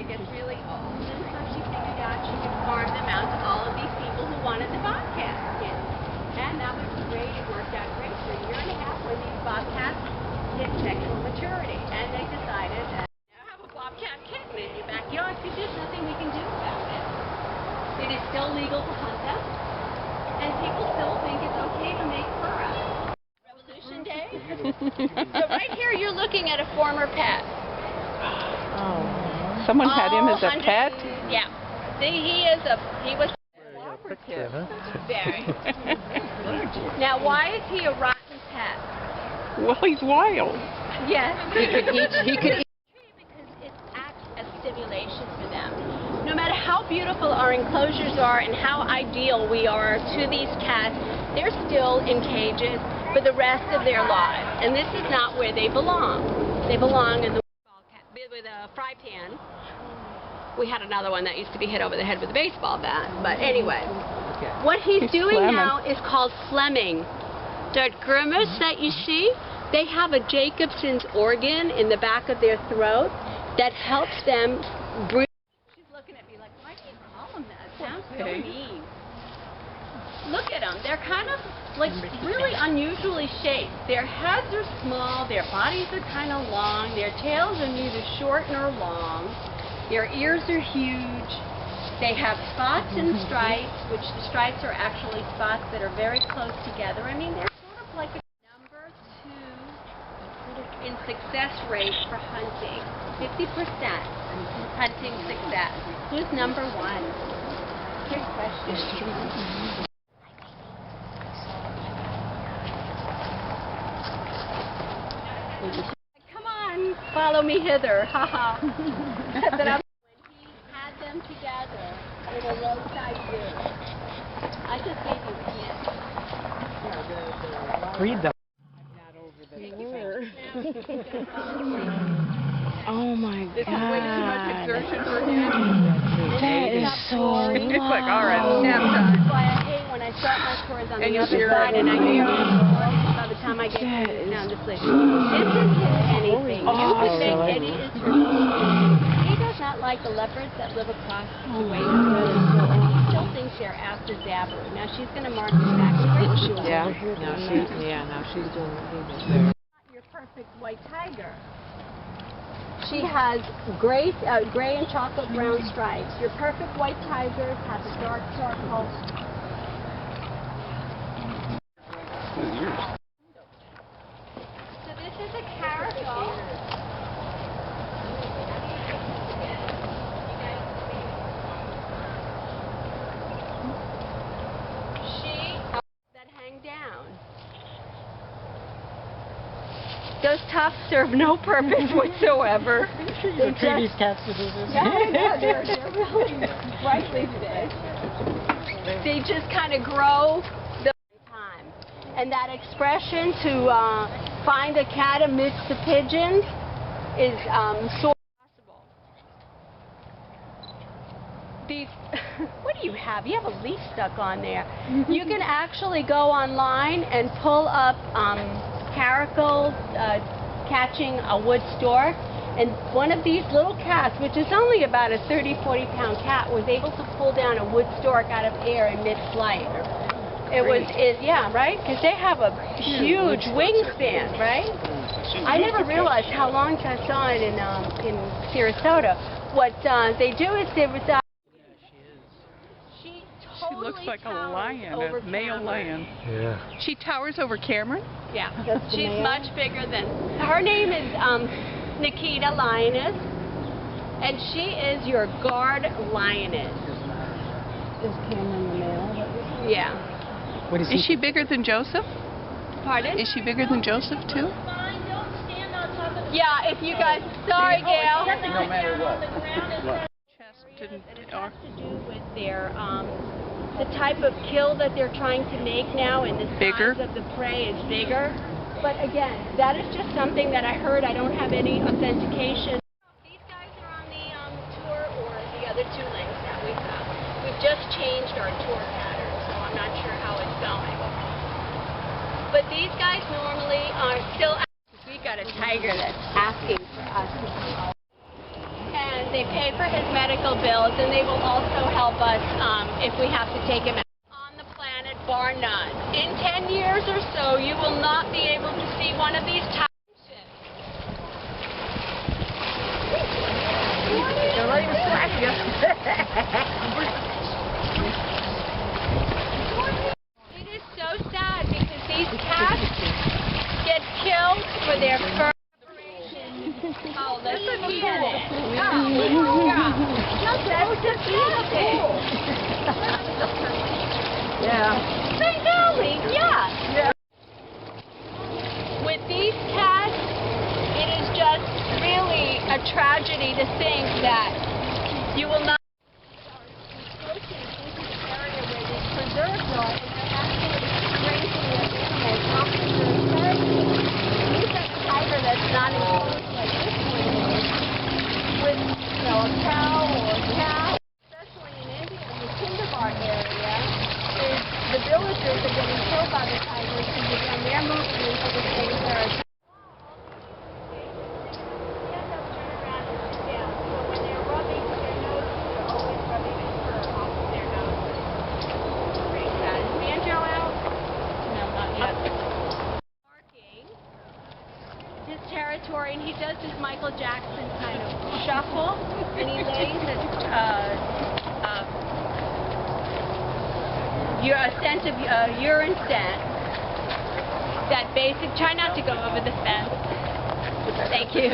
gets really old, and so she figured out she could farm them out to all of these people who wanted the bobcat kitten. And that was great. It worked out great for a year and a half when these bobcats hit sexual maturity. And they decided that you have a bobcat kitten in your backyard because there's nothing we can do about it. It is still legal to hunt them, and people still think it's okay to make fur out. Revolution Day. So right here you're looking at a former pet. Oh. Someone had him as a pet? Yeah. See, he was cooperative. Very. Now, why is he a rotten pet? Well, he's wild. Yes. He could eat. Because it acts as stimulation for them. No matter how beautiful our enclosures are and how ideal we are to these cats, they're still in cages for the rest of their lives. And this is not where they belong. They belong in the with a fry pan. We had another one that used to be hit over the head with a baseball bat. But anyway, what he's doing now is called Fleming. That grimace that you see, they have a Jacobson's organ in the back of their throat that helps them breathe. She's looking at me like, why do you call them that? It sounds so mean. Look at them. They're kind of like really unusually shaped. Their heads are small, their bodies are kind of long, their tails are neither short nor long, their ears are huge, they have spots and stripes, which the stripes are actually spots that are very close together. I mean, they're sort of like a number 2 in success rate for hunting. 50% hunting success. Who's number 1? Good question. Come on, follow me hither, haha. When he had them together in a roadside zoo, I just gave you a hint. Read them. Oh my God. This is way too much exertion for him. That is so It's like, all right, nap time. That's why I hate when I start my chores on the other side and I hear by the time I get down to sleep. This isn't anything. You would think Eddie is her. He does not like the leopards that live across the way from her. He still thinks they're after Dabber. Now she's going to mark him back straight. Yeah. Now she's doing it. Your perfect white tiger. She has gray and chocolate brown stripes. Your perfect white tigers have a dark charcoal. So this is a caracal. That hang down. Those tufts serve no purpose whatsoever. You treat these cats to do this. Yeah, I know. They're really brightly big. They just kind of grow the time. And that expression to find a cat amidst the pigeons is so possible. These, what do you have? You have a leaf stuck on there. You can actually go online and pull up caracal catching a wood stork, and one of these little cats, which is only about a 30-40 pound cat, was able to pull down a wood stork out of air in mid-flight. Yeah, right? Because they have a huge wingspan, right? I never realized how long I saw it in Sarasota. What they do is She looks like a lion, a male lion. Yeah. She towers over Cameron? Yeah, she's much bigger than... Her name is Nikita Lioness, and she is your guard lioness. Is Cameron the male? Yeah. Is she bigger than Joseph? Pardon? Is she bigger than Joseph, too? Yeah, if you guys... Sorry, Gail. No matter what. It has to do with their... the type of kill that they're trying to make now, and the size of the prey is bigger. But again, that is just something that I heard. I don't have any authentication. These guys are on the tour, or the other 2 links that we have. We've just changed our tour pattern, so I'm not sure how it's going. But these guys normally are still... We got a tiger that's asking for us to come. And They pay for his medical bills, and they will also help us if we have to take him out. On the planet, bar none. In 10 years or so, you will not be able to see one of these towers. Don't let him smack you. It is so sad because these cats get killed for their fur. Oh, let's look at it. Yeah. That's disgusting. Yeah. Really? Yeah. With these cats, it is just really a tragedy to think that you will not. That's not enclosed like this one is, with, you know, a cow or a cow, especially in India, in the Kinderbar area, is the villagers are getting killed by the tigers because then they're moving into the same territory. So when they're rubbing their noses, they're always rubbing their fur off of their nose. Pretty sad. Is Banjo out? No, not yet. His territory, and he does this Michael Jackson kind of shuffle, and he lays a scent of urine scent. That basic. Try not to go over the fence. Thank you.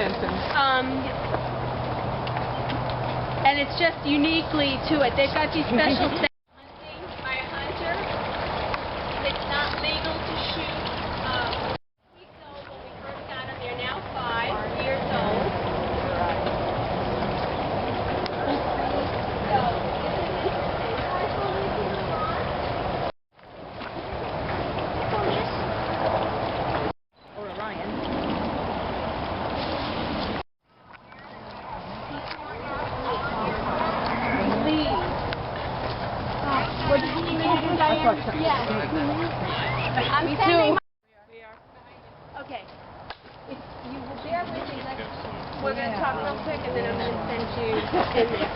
And it's just uniquely to it. They've got these special scents. Hunting by a hunter. It's not legal to shoot. They're now 5 years old. Or Orion. What did you mean, Diane? Yes. I'm sending. Okay. If you will bear with me, we're going to talk real quick, and then I'm going to send you in there.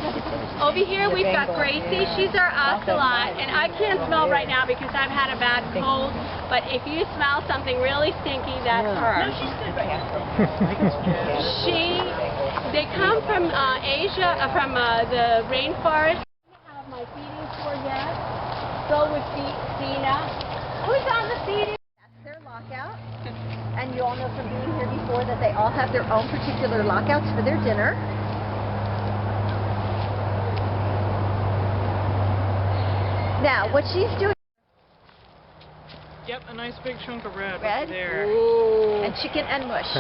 Over here, we've got Gracie. She's our ocelot, and I can't smell right now because I've had a bad cold, but if you smell something really stinky, that's her. No, she's good right now. They come from Asia, from the rainforest. I have my feeding tour yet. Go with Dina. Who's on the feeding? That's their lockout. And you all know from being here before that they all have their own particular lockouts for their dinner. Now, what she's doing... Yep, a nice big chunk of red, Red? over there. Ooh. And chicken and mush.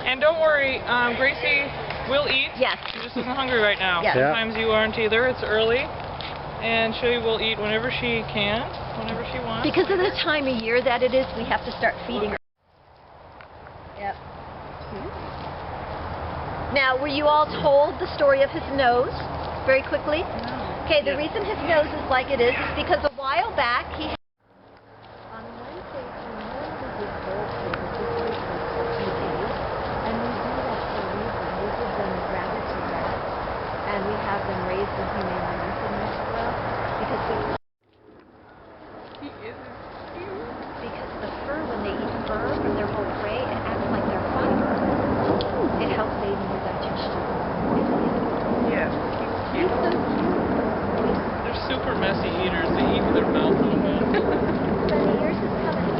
And don't worry, Gracie will eat. Yes. She just isn't hungry right now. Yes. Sometimes you aren't either. It's early. And she will eat whenever she can, whenever she wants. Because of the time of year that it is, we have to start feeding her. Yep. Now, were you all told the story of his nose very quickly? No. Okay, the reason his nose is like it is because a while back he had on Wednesday and we do that for a reason. We give them rabbits and rats, and we have them raised in humane euthanasia because the fur, when they eat fur from their whole prey, it acts like their fiber. It helps aid in their digestion. Yes. They're super messy eaters. They eat with their mouth open. But yours is coming.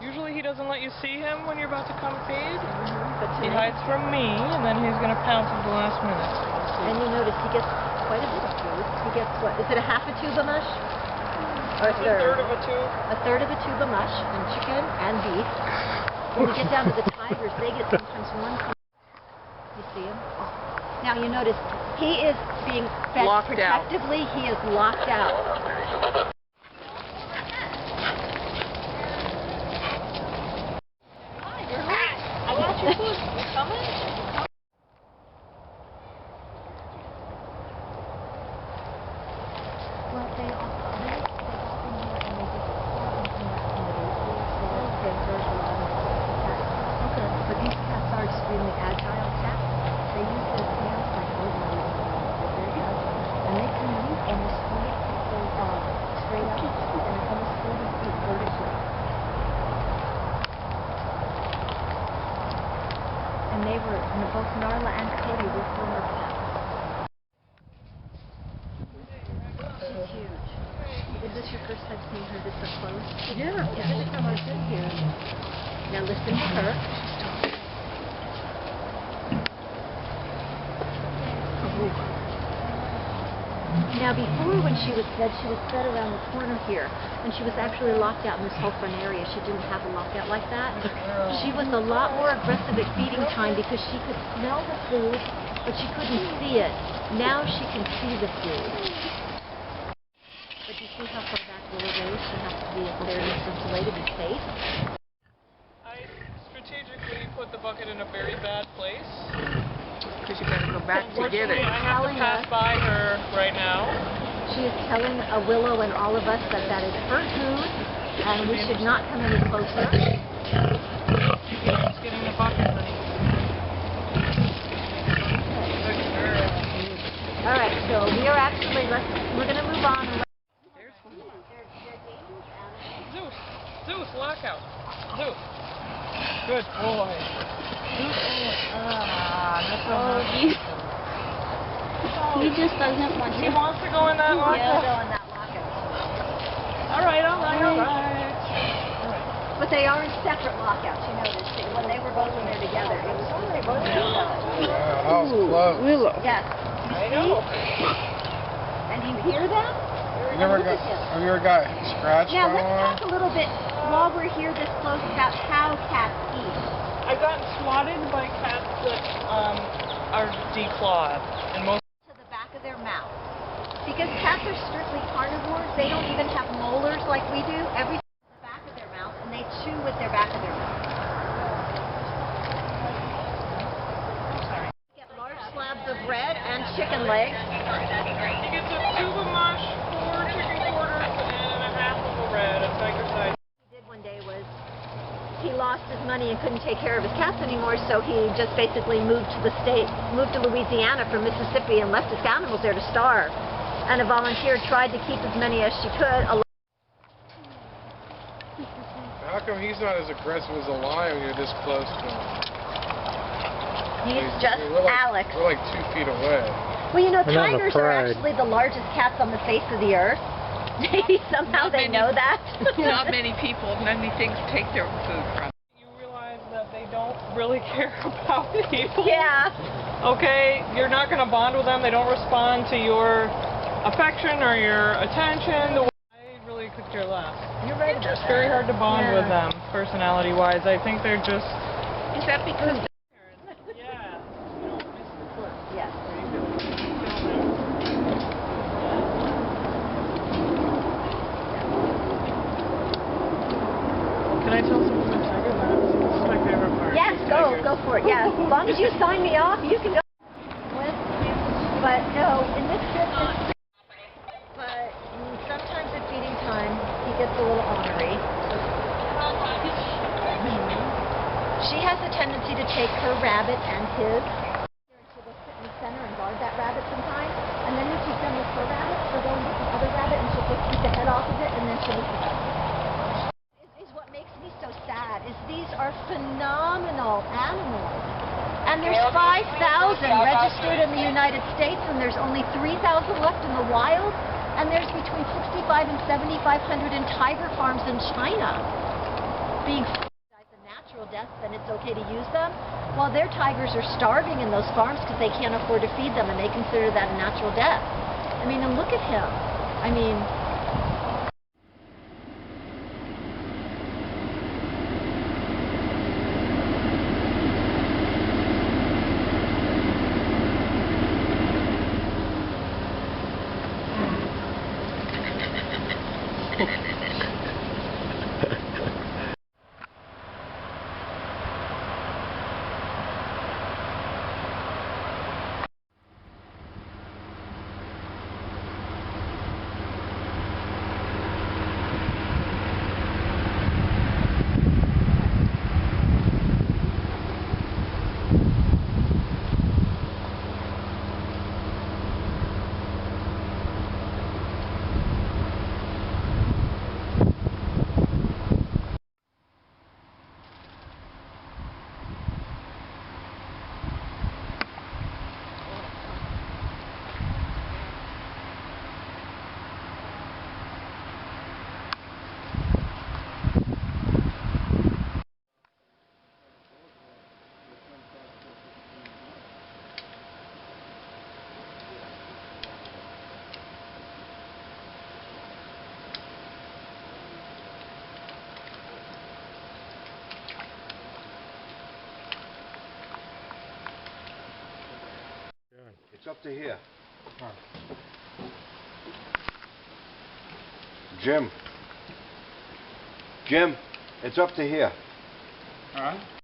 Usually he doesn't let you see him when you're about to come feed. But he hides from me, and then he's going to pounce at the last minute. And you notice he gets quite a bit of food. He gets what? Is it a half a tube of mush? Or a third? A third of a tube. A third of a tube of mush, and chicken and beef. When we get down to the tigers, they get sometimes one. You see him? Now you notice he is being fed Locked out. protectively. He is locked out. I want your food. You coming? Well, they got in here and they just sat and came back from the daycare, so there's a lot of cats. Okay. But these cats are and they were, both Narla and Cody were former cats. She's huge. Is this your first time seeing her this up close? Yeah. Every time I've been here. Now listen to her. Now before, when she was fed around the corner here, and she was actually locked out in this whole front area. She didn't have a lockout like that. She was a lot more aggressive at feeding time because she could smell the food, but she couldn't see it. Now she can see the food. But you see how far back Willow goes? She has to be cleared in such a way to be safe. I strategically put the bucket in a very bad place. Because you gotta go back to get it. I have to pass by her right now. She is telling Willow and all of us that that is her food, and we should not come any closer. She's getting the bucket, honey. Good girl. All right, so we are actually, we're going to move on. Zeus! Zeus, lockout! Zeus! Good boy. He just doesn't want He wants to go in that lockout? Yeah. All right. But they are in separate lockouts, you notice. When they were both in there together, it was when they both together. Yeah, that was close. Willow. Yes. I know. And you hear them? Have you ever got scratched Now by let's one? talk a little bit while we're here this close about how cats eat. I've gotten swatted by cats that are declawed, and most To the back of their mouth. Because cats are strictly carnivores, they don't even have molars like we do. Everything is the back of their mouth, and they chew with their back of their mouth. Get large slabs of bread and chicken legs. he gets a tube of mush, 4 chicken quarters, and a half of a red, a tiger size. He did one day was he lost his money and couldn't take care of his cats anymore, so he just basically moved to Louisiana from Mississippi and left his animals there to starve. And a volunteer tried to keep as many as she could. How come he's not as aggressive as a lion when you're this close to him? He's just We're like, Alex. We're like 2 feet away. Well, you know, And I'm tigers are afraid. actually the largest cats on the face of the earth. Maybe somehow they know that. Not many things take their food from. You realize that they don't really care about people. Yeah. Okay, you're not going to bond with them. They don't respond to your affection or your attention. I really could care less. You're right about It's very hard to bond Yeah. with them, personality-wise. I think they're just... Is that because Yeah. You don't miss the foot. Yes. Can I tell someone the tiger laps? This is my favorite part. Yes, go for it. Yes, as long as you sign me off, you can go. But no, in this trip, but sometimes at feeding time, he gets a little ornery. She has a tendency to take her rabbit and his. She'll go sit in the center and guard that rabbit sometimes. And then when she's done with her rabbit, she'll go and get the other rabbit and she'll just keep the head off of it and then she'll eat the head. Is what makes me so sad is these are phenomenal animals. And there's 5,000 registered in the United States and there's only 3,000 left in the wild. And there's between 65 and 7,500 in tiger farms in China being a natural death, then it's okay to use them. While their tigers are starving in those farms because they can't afford to feed them and they consider that a natural death. I mean, and look at him. I mean, It's up to here. Jim. Jim, it's up to here. Huh?